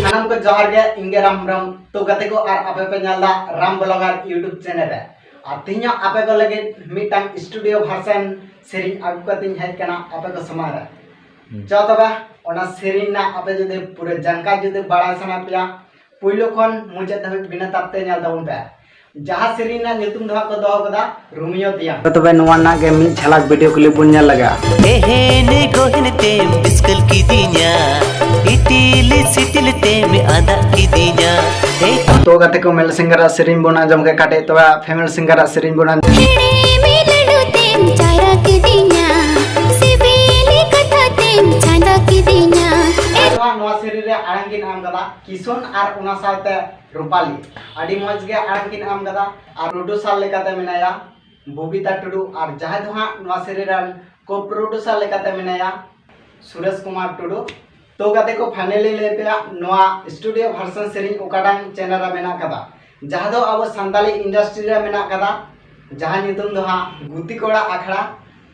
सानम को जोहार गे इंगे राम राम तो गते को आर आपे पे Nalanda Ram blogger YouTube channel रे आ तिnya आपे को लगे मिटन स्टूडियो वर्जन सेरिंग आगु कतिन हेज कना आपे को समारे जो तबा ओना सेरिंग ना आपे जदे पूरे जानकारी जदे बाड़ा सना पिया पुइलो खन मुजे धबे बिना तापते नाल दाउन पे जहां सेरिंग ना नितुम दहा को दहो कदा रोमियो दिया तो तबे नोवा ना के मि झलक वीडियो क्लिप बुन नेल लगा एहेने गोहन तेम बिस्कल की दिन्या इतिल सितिल तेम आदा की दिन्या तो गते को मेल सिंगर सेरिंग बुना जम के काटे तो फैमिली सिंगर सेरिंग बुना नवा सेरी रे आड़ंगिन आम गदा किशन आर उना साथे रूपाली आडी मज गे आड़ंगिन आम गदा आर प्रोड्यूसर लेकाते मिनाया बबीता टुडू आर जहां जहां नवा सेरी रे को प्रोड्यूसर लेकाते मिनाया सुरेश कुमार टुडू तो गते को फाइनली ले पे नवा स्टूडियो वर्जन सेरिंग ओकाडांग चैनल रे मेना कदा जहां दो अब संताली इंडस्ट्री रे मेना कदा जहां नितुम दो हा गुती कोड़ा आखड़ा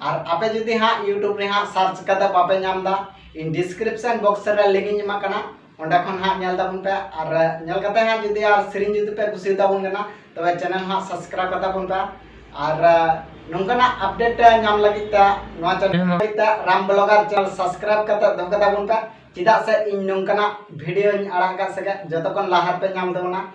और आपे जदि हाँ यूट्यूब रे हाँ सर्च कदा बापे नाम दा इन डिस्क्रिप्शन बॉक्स रे लिंक इमा कना ओंडा खन हाँ नेल दाबुन पे और नेल कते हाँ जदि आर सेरिंग जदि पे कुसी दाबुन कना तबे चैनल हाँ सब्सक्राइब कता बुन पे और नोंकना अपडेट नाम लगी ता नवा चैनल ता राम ब्लॉगर चैनल सब्सक्राइब कता दो कता बुन पे चिदा से इन नोंकना वीडियो आड़ा का सके जतकन लाहार पे नाम दबना